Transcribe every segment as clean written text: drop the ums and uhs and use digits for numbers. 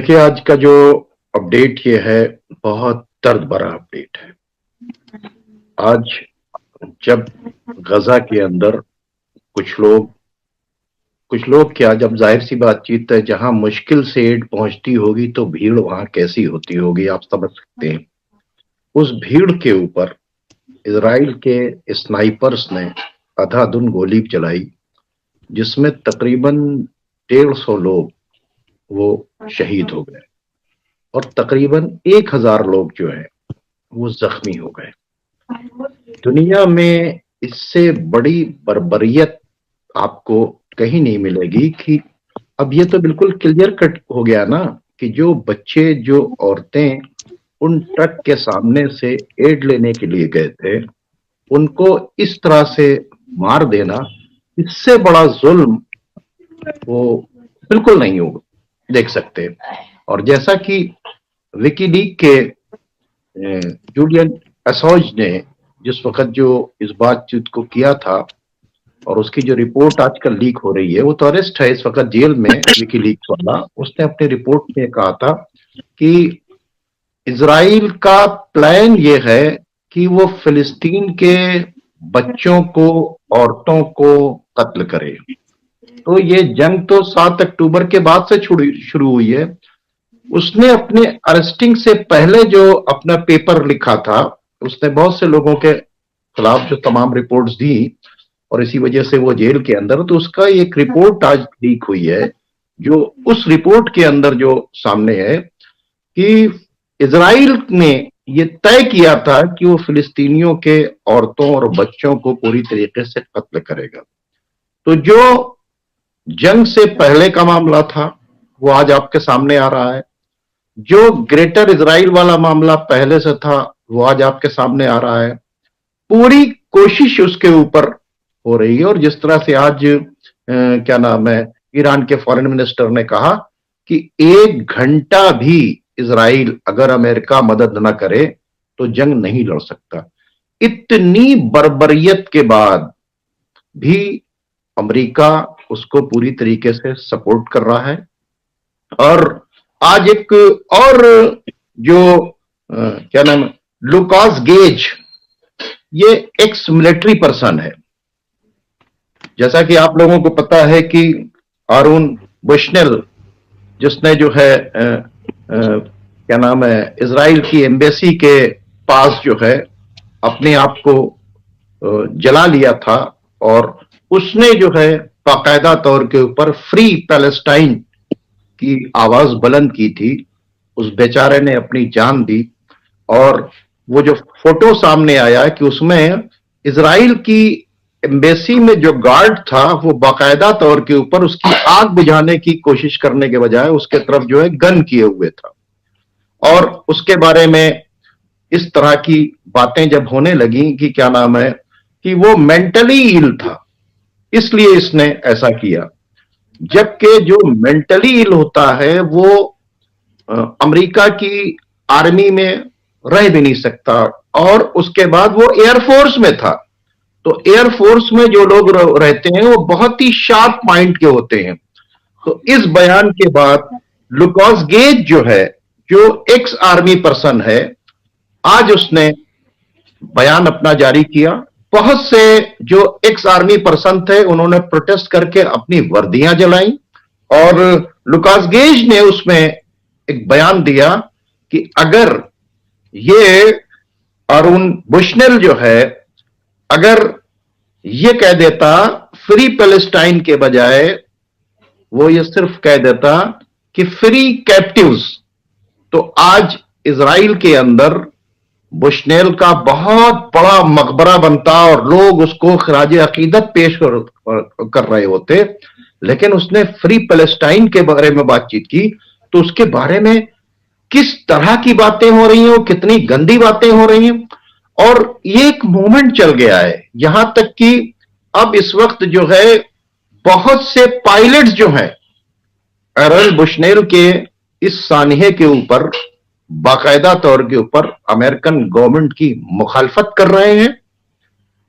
देखिए, आज का जो अपडेट ये है, बहुत दर्द भरा अपडेट है। आज जब गजा के अंदर कुछ लोग क्या, जब जाहिर सी बातचीत है, जहां मुश्किल से एड पहुंचती होगी तो भीड़ वहां कैसी होती होगी, आप समझ सकते हैं। उस भीड़ के ऊपर इजराइल के स्नाइपर्स ने अंधाधुंध गोली चलाई, जिसमें तकरीबन 150 लोग वो शहीद हो गए और तकरीबन 1000 लोग जो है वो जख्मी हो गए। दुनिया में इससे बड़ी बर्बरियत आपको कहीं नहीं मिलेगी कि अब ये तो बिल्कुल क्लियर कट हो गया ना कि जो बच्चे, जो औरतें उन ट्रक के सामने से एड लेने के लिए गए थे, उनको इस तरह से मार देना, इससे बड़ा जुल्म वो बिल्कुल नहीं होगा, देख सकते। और जैसा कि विकीलीक के जूलियन असॉज ने जिस वक्त जो इस बातचीत को किया था और उसकी जो रिपोर्ट आजकल लीक हो रही है, वो तो अरेस्ट है इस वक्त जेल में, विकीलीक्स वाला। उसने अपनी रिपोर्ट में कहा था कि इजराइल का प्लान ये है कि वो फिलिस्तीन के बच्चों को, औरतों को कत्ल करे। तो ये जंग तो 7 अक्टूबर के बाद से शुरू हुई है। उसने अपने अरेस्टिंग से पहले जो अपना पेपर लिखा था, उसने बहुत से लोगों के खिलाफ जो तमाम रिपोर्ट्स दी और इसी वजह से वो जेल के अंदर, तो उसका एक रिपोर्ट आज लीक हुई है, जो उस रिपोर्ट के अंदर जो सामने है कि इजराइल ने ये तय किया था कि वो फिलिस्तीनियों के औरतों और बच्चों को पूरी तरीके से कत्ल करेगा। तो जो जंग से पहले का मामला था वो आज आपके सामने आ रहा है, जो ग्रेटर इजराइल वाला मामला पहले से था वो आज आपके सामने आ रहा है। पूरी कोशिश उसके ऊपर हो रही है। और जिस तरह से आज क्या नाम है, ईरान के फॉरेन मिनिस्टर ने कहा कि 1 घंटा भी इजराइल अगर अमेरिका मदद न करे तो जंग नहीं लड़ सकता। इतनी बर्बरियत के बाद भी अमेरिका उसको पूरी तरीके से सपोर्ट कर रहा है। और आज एक और जो क्या नाम है, लुकास गेज, ये एक्स मिलिट्री पर्सन है। जैसा कि आप लोगों को पता है कि आरून बुशनेल, जिसने जो है क्या नाम है, इजराइल की एम्बेसी के पास जो है अपने आप को जला लिया था, और उसने जो है बाकायदा तौर के ऊपर फ्री पैलेस्टाइन की आवाज बुलंद की थी। उस बेचारे ने अपनी जान दी। और वो जो फोटो सामने आया कि उसमें इजराइल की एम्बेसी में जो गार्ड था वो बाकायदा तौर के ऊपर उसकी आग बुझाने की कोशिश करने के बजाय उसके तरफ जो है गन किए हुए था। और उसके बारे में इस तरह की बातें जब होने लगी कि क्या नाम है, कि वो मेंटली इल था इसलिए इसने ऐसा किया। जबकि जो मेंटली इल होता है वो अमेरिका की आर्मी में रह भी नहीं सकता। और उसके बाद वो एयरफोर्स में था। तो एयरफोर्स में जो लोग रहते हैं वो बहुत ही शार्प माइंड के होते हैं। तो इस बयान के बाद लुकास गेज जो है, जो एक्स आर्मी पर्सन है, आज उसने बयान अपना जारी किया। बहुत से जो एक्स आर्मी पर्सन थे उन्होंने प्रोटेस्ट करके अपनी वर्दियां जलाई। और लुकास गेज ने उसमें एक बयान दिया कि अगर ये आरून बुशनेल जो है, अगर ये कह देता फ्री पैलेस्टाइन के बजाय वो ये सिर्फ कह देता कि फ्री कैप्टिव्स, तो आज इजराइल के अंदर बुशनेल का बहुत बड़ा मकबरा बनता और लोग उसको खराज अकीदत पेश कर रहे होते। लेकिन उसने फ्री पैलेस्टाइन के बारे में बातचीत की तो उसके बारे में किस तरह की बातें हो रही हैं, कितनी गंदी बातें हो रही हैं। और ये एक मूवमेंट चल गया है, यहां तक कि अब इस वक्त जो है बहुत से पायलट्स जो हैं एरन बुशनेल के इस सानिहे के ऊपर बाकायदा तौर के ऊपर अमेरिकन गवर्नमेंट की मुखालफत कर रहे हैं।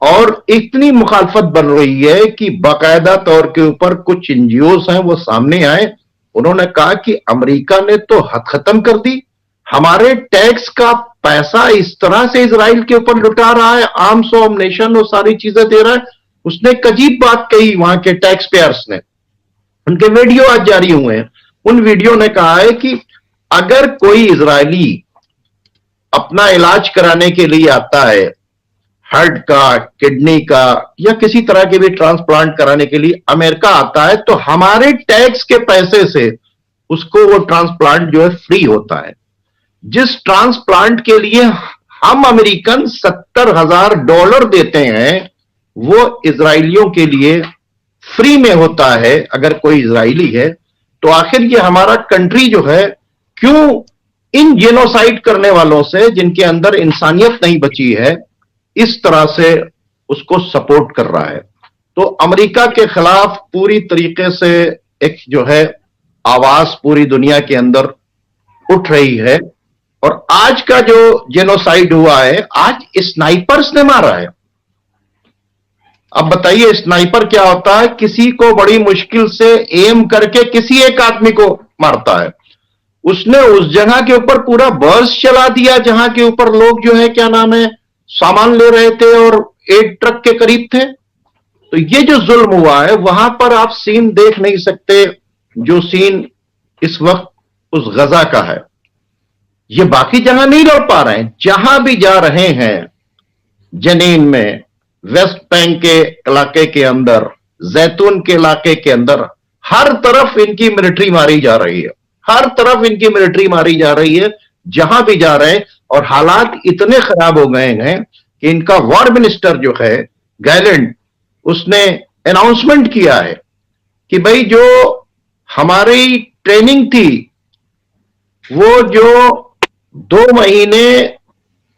और इतनी मुखालफत बन रही है कि बाकायदा तौर के ऊपर कुछ एनजीओस हैं वो सामने आए उन्होंने कहा कि अमेरिका ने तो हद खत्म कर दी, हमारे टैक्स का पैसा इस तरह से इजराइल के ऊपर लुटा रहा है, आर्म्स ऑफ नेशन और सारी चीजें दे रहा है। उसने एक अजीब बात कही, वहां के टैक्स पेयर्स ने, उनके वीडियो आज जारी हुए हैं, उन वीडियो ने कहा है कि अगर कोई इजरायली अपना इलाज कराने के लिए आता है, हार्ट का, किडनी का या किसी तरह के भी ट्रांसप्लांट कराने के लिए अमेरिका आता है, तो हमारे टैक्स के पैसे से उसको वो ट्रांसप्लांट जो है फ्री होता है। जिस ट्रांसप्लांट के लिए हम अमेरिकन $70,000 देते हैं, वो इजरायलियों के लिए फ्री में होता है अगर कोई इजरायली है। तो आखिर ये हमारा कंट्री जो है क्यों इन जेनोसाइड करने वालों से, जिनके अंदर इंसानियत नहीं बची है, इस तरह से उसको सपोर्ट कर रहा है। तो अमेरिका के खिलाफ पूरी तरीके से एक जो है आवाज पूरी दुनिया के अंदर उठ रही है। और आज का जो जेनोसाइड हुआ है, आज स्नाइपर्स ने मारा है। अब बताइए स्नाइपर क्या होता है? किसी को बड़ी मुश्किल से एम करके किसी एक आदमी को मारता है। उसने उस जगह के ऊपर पूरा बस चला दिया जहां के ऊपर लोग जो है क्या नाम है सामान ले रहे थे और एक ट्रक के करीब थे। तो ये जो जुल्म हुआ है, वहां पर आप सीन देख नहीं सकते जो सीन इस वक्त उस गजा का है। ये बाकी जगह नहीं लड़ पा रहे हैं, जहां भी जा रहे हैं, जनीन में, वेस्ट बैंक के इलाके के अंदर, जैतून के इलाके के अंदर, हर तरफ इनकी मिलिट्री मारी जा रही है, हर तरफ इनकी मिलिट्री मारी जा रही है जहां भी जा रहे हैं। और हालात इतने खराब हो गए हैं कि इनका वॉर मिनिस्टर जो है गैलेंट, उसने अनाउंसमेंट किया है कि भाई जो हमारी ट्रेनिंग थी, वो जो 2 महीने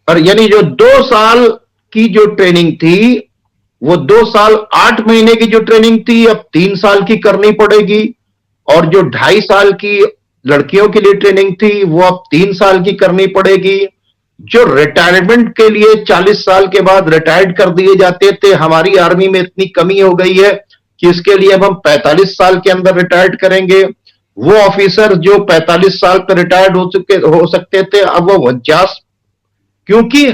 और यानी जो 2 साल की जो ट्रेनिंग थी, वो 2 साल 8 महीने की जो ट्रेनिंग थी अब 3 साल की करनी पड़ेगी। और जो 2.5 साल की लड़कियों के लिए ट्रेनिंग थी, वो अब 3 साल की करनी पड़ेगी। जो रिटायरमेंट के लिए 40 साल के बाद रिटायर्ड कर दिए जाते थे, हमारी आर्मी में इतनी कमी हो गई है कि इसके लिए अब हम 45 साल के अंदर रिटायर्ड करेंगे। वो ऑफिसर जो 45 साल पर रिटायर्ड हो सकते थे, अब वो 49, क्योंकि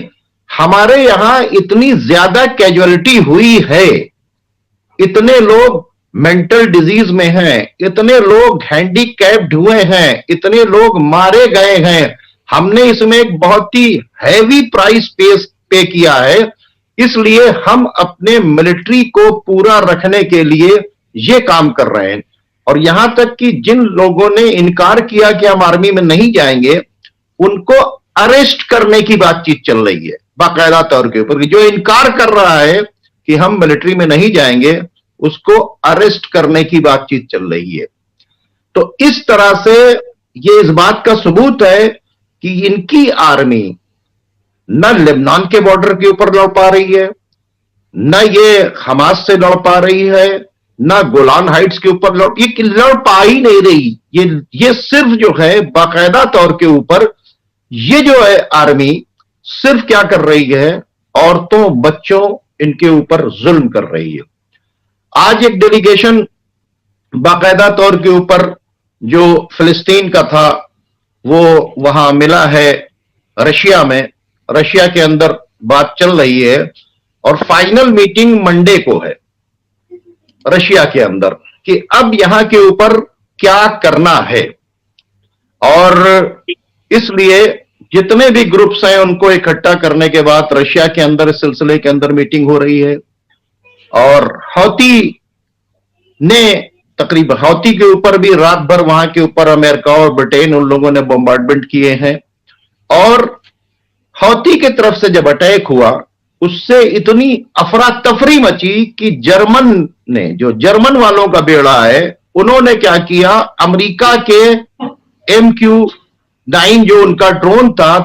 हमारे यहां इतनी ज्यादा कैजुअलिटी हुई है, इतने लोग मेंटल डिजीज में हैं, इतने लोग हैंडीकैप्ड हुए हैं, इतने लोग मारे गए हैं। हमने इसमें एक बहुत ही हैवी प्राइस पे किया है। इसलिए हम अपने मिलिट्री को पूरा रखने के लिए ये काम कर रहे हैं। और यहां तक कि जिन लोगों ने इनकार किया कि हम आर्मी में नहीं जाएंगे, उनको अरेस्ट करने की बातचीत चल रही है बाकायदा तौर के ऊपर। जो इनकार कर रहा है कि हम मिलिट्री में नहीं जाएंगे, उसको अरेस्ट करने की बातचीत चल रही है। तो इस तरह से ये इस बात का सबूत है कि इनकी आर्मी न लेबनान के बॉर्डर के ऊपर लड़ पा रही है, न ये हमास से लड़ पा रही है, न गोलान हाइट्स के ऊपर लड़ पा ही नहीं रही। ये सिर्फ जो है बाकायदा तौर के ऊपर ये जो है आर्मी सिर्फ क्या कर रही है, औरतों बच्चों इनके ऊपर जुल्म कर रही है। आज एक डेलीगेशन बाकायदा तौर के ऊपर जो फिलिस्तीन का था, वो वहां मिला है रशिया में। रशिया के अंदर बात चल रही है और फाइनल मीटिंग मंडे को है रशिया के अंदर कि अब यहां के ऊपर क्या करना है। और इसलिए जितने भी ग्रुप्स हैं उनको इकट्ठा करने के बाद रशिया के अंदर इस सिलसिले के अंदर मीटिंग हो रही है। और हौती ने तकरीबन हौती के ऊपर भी रात भर वहां के ऊपर अमेरिका और ब्रिटेन उन लोगों ने बॉम्बार्डमेंट किए हैं। और हौती की तरफ से जब अटैक हुआ, उससे इतनी अफरा तफरी मची कि जर्मन ने, जो जर्मन वालों का बेड़ा है, उन्होंने क्या किया, अमेरिका के MQ-9 जो उनका ड्रोन था,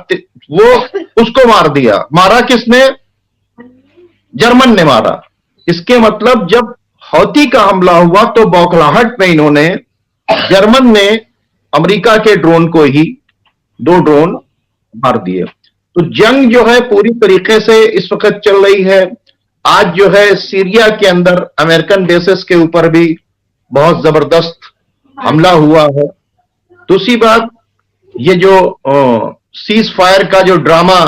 वो उसको मार दिया। मारा किसने? जर्मन ने मारा। इसके मतलब जब हौती का हमला हुआ तो बौखलाहट में इन्होंने, जर्मन ने अमेरिका के ड्रोन को ही 2 ड्रोन मार दिए। तो जंग जो है पूरी तरीके से इस वक्त चल रही है। आज जो है सीरिया के अंदर अमेरिकन बेसिस के ऊपर भी बहुत जबरदस्त हमला हुआ है। दूसरी बात, ये जो सीज फायर का जो ड्रामा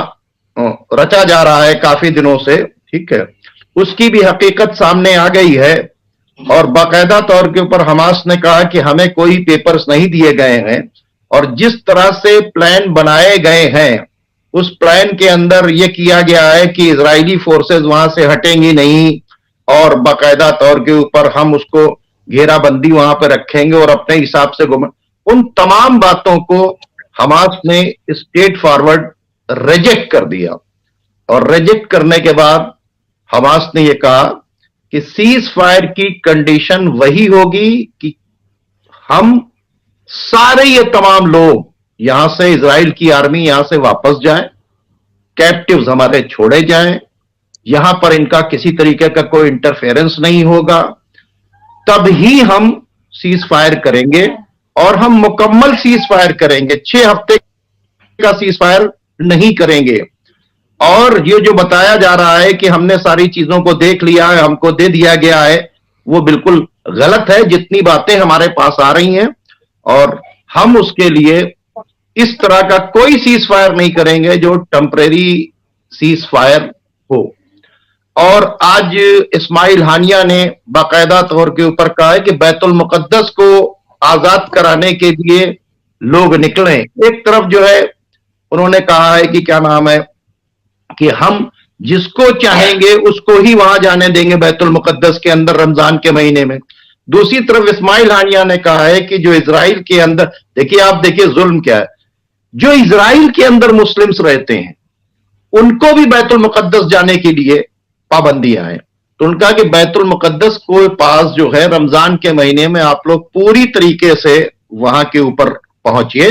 रचा जा रहा है काफी दिनों से, ठीक है, उसकी भी हकीकत सामने आ गई है। और बाकायदा तौर के ऊपर हमास ने कहा कि हमें कोई पेपर्स नहीं दिए गए हैं, और जिस तरह से प्लान बनाए गए हैं उस प्लान के अंदर यह किया गया है कि इजरायली फोर्सेस वहां से हटेंगी नहीं, और बाकायदा तौर के ऊपर हम उसको घेराबंदी वहां पर रखेंगे और अपने हिसाब से उन तमाम बातों को हमास ने स्ट्रेट फॉरवर्ड रिजेक्ट कर दिया। और रिजेक्ट करने के बाद हमास ने यह कहा कि सीज फायर की कंडीशन वही होगी कि हम सारे ये तमाम लोग यहां से, इजराइल की आर्मी यहां से वापस जाए, कैप्टिव्स हमारे छोड़े जाएं, यहां पर इनका किसी तरीके का कोई इंटरफेरेंस नहीं होगा, तब ही हम सीज फायर करेंगे। और हम मुकम्मल सीज फायर करेंगे, 6 हफ्ते का सीज फायर नहीं करेंगे। और ये जो बताया जा रहा है कि हमने सारी चीजों को देख लिया है, हमको दे दिया गया है, वो बिल्कुल गलत है। जितनी बातें हमारे पास आ रही हैं, और हम उसके लिए इस तरह का कोई सीज फायर नहीं करेंगे जो टेम्परेरी सीज फायर हो। और आज इस्माइल हानिया ने बाकायदा तौर के ऊपर कहा है कि बैतुल मुकद्दस को आजाद कराने के लिए लोग निकले। एक तरफ जो है उन्होंने कहा है कि क्या नाम है कि हम जिसको चाहेंगे उसको ही वहां जाने देंगे बैतुल मुकद्दस के अंदर रमजान के महीने में। दूसरी तरफ इस्माइल हानिया ने कहा है कि जो इजराइल के अंदर, देखिए आप देखिए जुल्म क्या है, जो इजराइल के अंदर मुस्लिम्स रहते हैं उनको भी बैतुल मुकद्दस जाने के लिए पाबंदियां हैं। तो उनका कि बैतुल मुकद्दस को पास जो है रमजान के महीने में आप लोग पूरी तरीके से वहां के ऊपर पहुंचिए।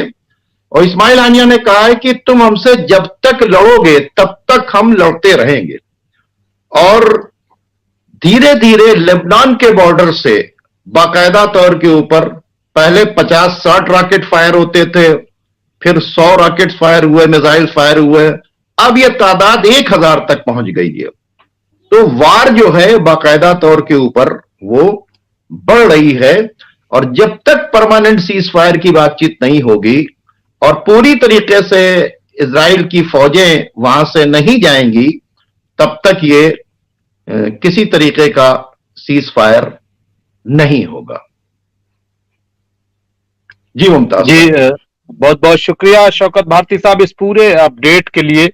और इस्माइल हानिया ने कहा है कि तुम हमसे जब तक लड़ोगे तब तक हम लड़ते रहेंगे। और धीरे धीरे लेबनान के बॉर्डर से बाकायदा तौर के ऊपर पहले 50-60 रॉकेट फायर होते थे, फिर 100 रॉकेट फायर हुए, मिसाइल फायर हुए, अब यह तादाद 1000 तक पहुंच गई है। तो वार जो है बाकायदा तौर के ऊपर वो बढ़ रही है। और जब तक परमानेंट सीज फायर की बातचीत नहीं होगी और पूरी तरीके से इजराइल की फौजें वहां से नहीं जाएंगी, तब तक ये किसी तरीके का सीज फायर नहीं होगा। जी मुमताज जी, बहुत बहुत शुक्रिया शौकत भारती साहब इस पूरे अपडेट के लिए।